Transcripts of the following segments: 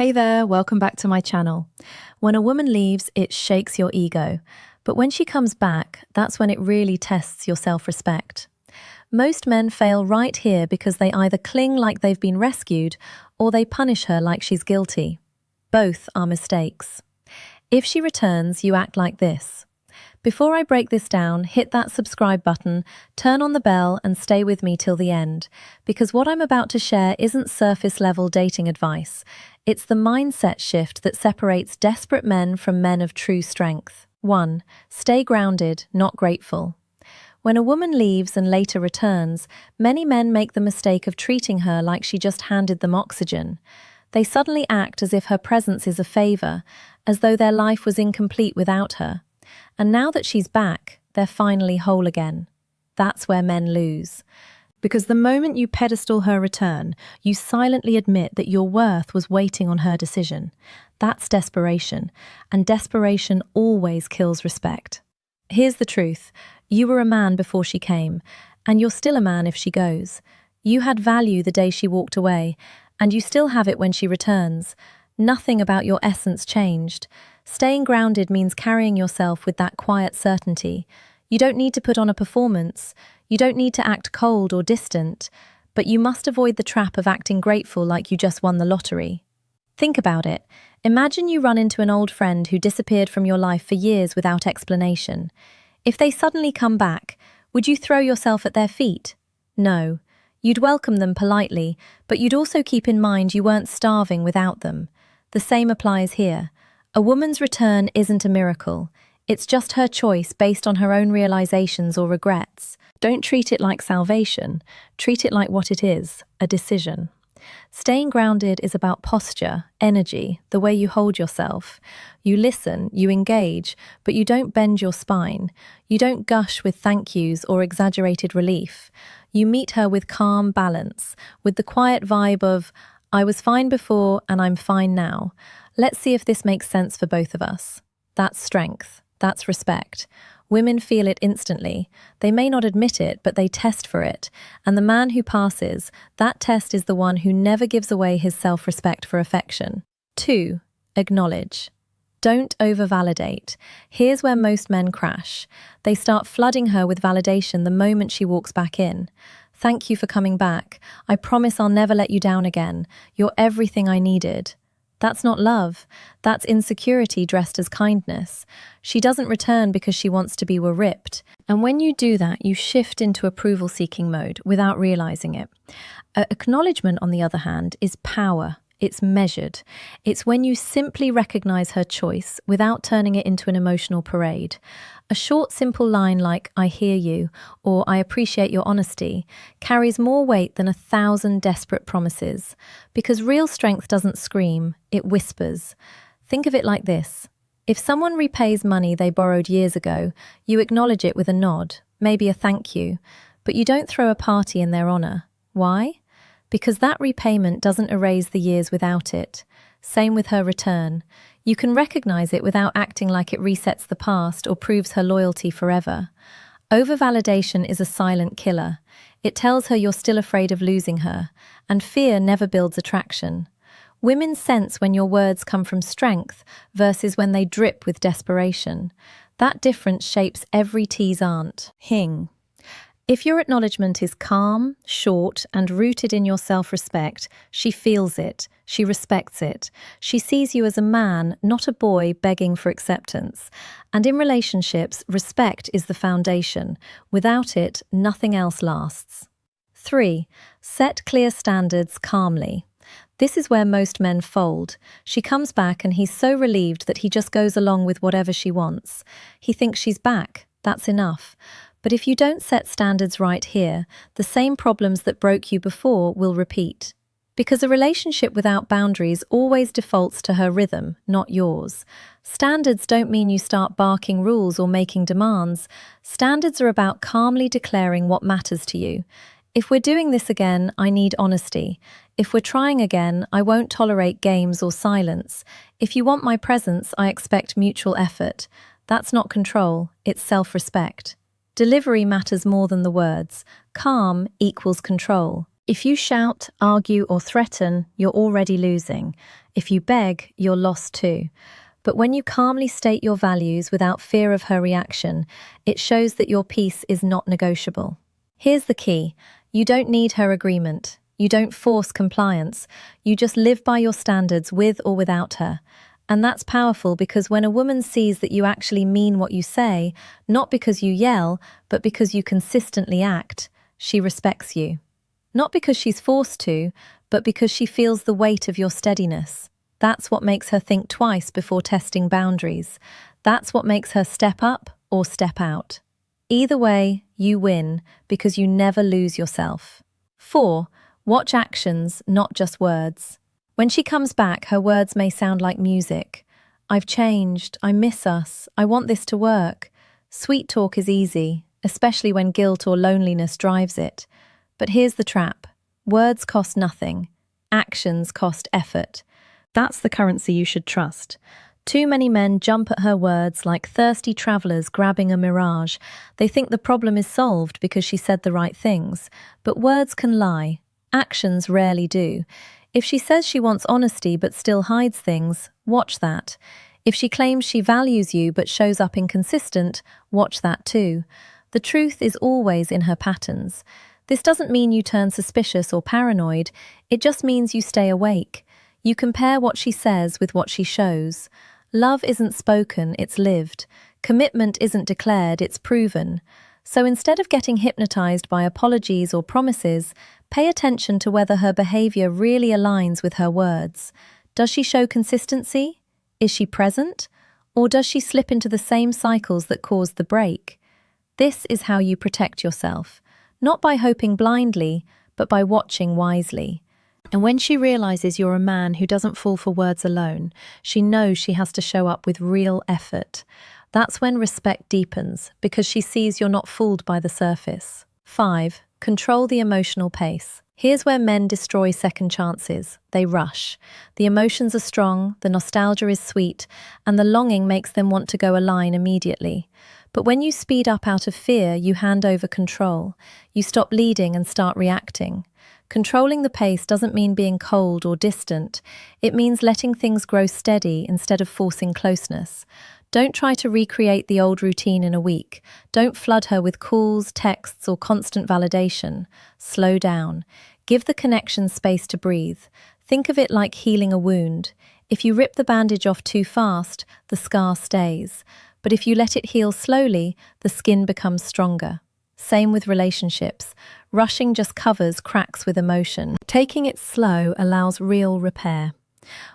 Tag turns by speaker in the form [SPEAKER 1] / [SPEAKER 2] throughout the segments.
[SPEAKER 1] Hey there, welcome back to my channel. When a woman leaves, it shakes your ego. But when she comes back, that's when it really tests your self-respect. Most men fail right here because they either cling like they've been rescued or they punish her like she's guilty. Both are mistakes. If she returns, you act like this. Before I break this down, hit that subscribe button, turn on the bell and stay with me till the end, because what I'm about to share isn't surface-level dating advice. It's the mindset shift that separates desperate men from men of true strength. 1. Stay grounded, not grateful. When a woman leaves and later returns, many men make the mistake of treating her like she just handed them oxygen. They suddenly act as if her presence is a favor, as though their life was incomplete without her. And now that she's back, they're finally whole again. That's where men lose. Because the moment you pedestal her return, you silently admit that your worth was waiting on her decision. That's desperation, and desperation always kills respect. Here's the truth. You were a man before she came, and you're still a man if she goes. You had value the day she walked away, and you still have it when she returns. Nothing about your essence changed. Staying grounded means carrying yourself with that quiet certainty. You don't need to put on a performance. You don't need to act cold or distant, but you must avoid the trap of acting grateful like you just won the lottery. Think about it. Imagine you run into an old friend who disappeared from your life for years without explanation. If they suddenly come back, would you throw yourself at their feet? No. You'd welcome them politely, but you'd also keep in mind you weren't starving without them. The same applies here. A woman's return isn't a miracle. It's just her choice based on her own realizations or regrets. Don't treat it like salvation. Treat it like what it is, a decision. Staying grounded is about posture, energy, the way you hold yourself. You listen, you engage, but you don't bend your spine. You don't gush with thank yous or exaggerated relief. You meet her with calm balance, with the quiet vibe of, I was fine before and I'm fine now. Let's see if this makes sense for both of us. That's strength. That's respect. Women feel it instantly. They may not admit it, but they test for it. And the man who passes, that test is the one who never gives away his self-respect for affection. 2. Acknowledge. Don't over-validate. Here's where most men crash. They start flooding her with validation the moment she walks back in. Thank you for coming back. I promise I'll never let you down again. You're everything I needed. That's not love. That's insecurity dressed as kindness. She doesn't return because she wants to be ripped. And when you do that, you shift into approval-seeking mode without realizing it. Acknowledgement, on the other hand, is power. It's measured. It's when you simply recognize her choice without turning it into an emotional parade. A short, simple line like, I hear you, or I appreciate your honesty, carries more weight than 1,000 desperate promises. Because real strength doesn't scream, it whispers. Think of it like this. If someone repays money they borrowed years ago, you acknowledge it with a nod, maybe a thank you, but you don't throw a party in their honor. Why? Because that repayment doesn't erase the years without it. Same with her return. You can recognize it without acting like it resets the past or proves her loyalty forever. Over-validation is a silent killer. It tells her you're still afraid of losing her, and fear never builds attraction. Women sense when your words come from strength versus when they drip with desperation. That difference shapes every tease aunt. Hing. If your acknowledgement is calm, short, and rooted in your self-respect, she feels it, she respects it. She sees you as a man, not a boy begging for acceptance. And in relationships, respect is the foundation. Without it, nothing else lasts. 3. Set clear standards calmly. This is where most men fold. She comes back and he's so relieved that he just goes along with whatever she wants. He thinks she's back. That's enough. But if you don't set standards right here, the same problems that broke you before will repeat. Because a relationship without boundaries always defaults to her rhythm, not yours. Standards don't mean you start barking rules or making demands. Standards are about calmly declaring what matters to you. If we're doing this again, I need honesty. If we're trying again, I won't tolerate games or silence. If you want my presence, I expect mutual effort. That's not control, it's self-respect. Delivery matters more than the words. Calm equals control. If you shout, argue, or threaten, you're already losing. If you beg, you're lost too. But when you calmly state your values without fear of her reaction, it shows that your peace is not negotiable. Here's the key. You don't need her agreement. You don't force compliance. You just live by your standards with or without her. And that's powerful because when a woman sees that you actually mean what you say, not because you yell, but because you consistently act, she respects you. Not because she's forced to, but because she feels the weight of your steadiness. That's what makes her think twice before testing boundaries. That's what makes her step up or step out. Either way, you win because you never lose yourself. 4. Watch actions, not just words. When she comes back, her words may sound like music. I've changed, I miss us, I want this to work. Sweet talk is easy, especially when guilt or loneliness drives it. But here's the trap. Words cost nothing. Actions cost effort. That's the currency you should trust. Too many men jump at her words like thirsty travelers grabbing a mirage. They think the problem is solved because she said the right things. But words can lie. Actions rarely do. If she says she wants honesty but still hides things, watch that. If she claims she values you but shows up inconsistent, watch that too. The truth is always in her patterns. This doesn't mean you turn suspicious or paranoid. It just means you stay awake. You compare what she says with what she shows. Love isn't spoken, it's lived. Commitment isn't declared, it's proven. So instead of getting hypnotized by apologies or promises, pay attention to whether her behavior really aligns with her words. Does she show consistency? Is she present? Or does she slip into the same cycles that caused the break? This is how you protect yourself. Not by hoping blindly, but by watching wisely. And when she realizes you're a man who doesn't fall for words alone, she knows she has to show up with real effort. That's when respect deepens, because she sees you're not fooled by the surface. 5. Control the emotional pace. Here's where men destroy second chances. They rush. The emotions are strong, the nostalgia is sweet, and the longing makes them want to go a line immediately. But when you speed up out of fear, you hand over control. You stop leading and start reacting. Controlling the pace doesn't mean being cold or distant. It means letting things grow steady instead of forcing closeness. Don't try to recreate the old routine in a week. Don't flood her with calls, texts, or constant validation. Slow down. Give the connection space to breathe. Think of it like healing a wound. If you rip the bandage off too fast, the scar stays. But if you let it heal slowly, the skin becomes stronger. Same with relationships. Rushing just covers cracks with emotion. Taking it slow allows real repair.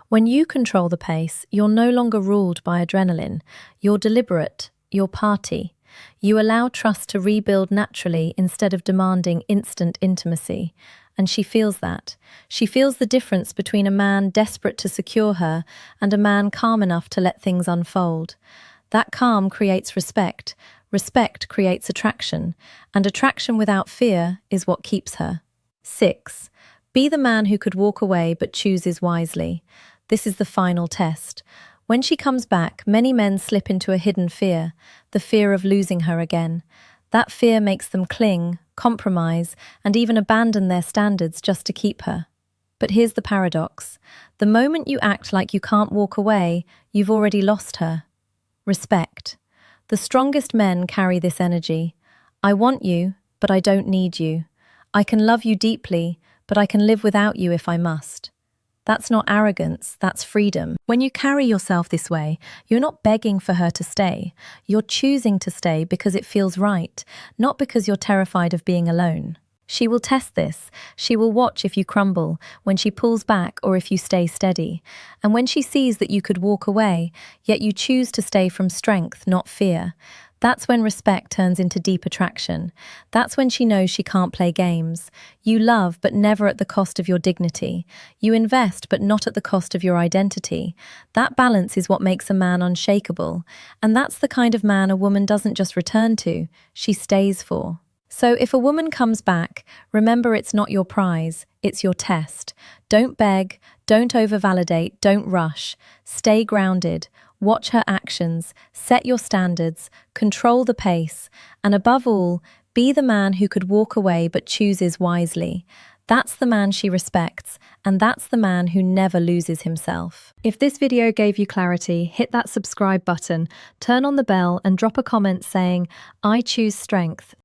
[SPEAKER 1] When you control the pace, you're no longer ruled by adrenaline. You're deliberate. You're party. You allow trust to rebuild naturally instead of demanding instant intimacy. And she feels that. She feels the difference between a man desperate to secure her and a man calm enough to let things unfold. That calm creates respect. Respect creates attraction. And attraction without fear is what keeps her. 6. Be the man who could walk away but chooses wisely. This is the final test. When she comes back, many men slip into a hidden fear, the fear of losing her again. That fear makes them cling, compromise, and even abandon their standards just to keep her. But here's the paradox. The moment you act like you can't walk away, you've already lost her. Respect. The strongest men carry this energy. I want you, but I don't need you. I can love you deeply, but I can live without you if I must. That's not arrogance, that's freedom. When you carry yourself this way, you're not begging for her to stay. You're choosing to stay because it feels right, not because you're terrified of being alone. She will test this. She will watch if you crumble, when she pulls back or if you stay steady. And when she sees that you could walk away, yet you choose to stay from strength, not fear, that's when respect turns into deep attraction. That's when she knows she can't play games. You love, but never at the cost of your dignity. You invest, but not at the cost of your identity. That balance is what makes a man unshakable. And that's the kind of man a woman doesn't just return to, she stays for. So if a woman comes back, remember it's not your prize, it's your test. Don't beg, don't over-validate, don't rush. Stay grounded. Watch her actions, set your standards, control the pace, and above all, be the man who could walk away but chooses wisely. That's the man she respects, and that's the man who never loses himself. If this video gave you clarity, hit that subscribe button, turn on the bell, and drop a comment saying, "I choose strength."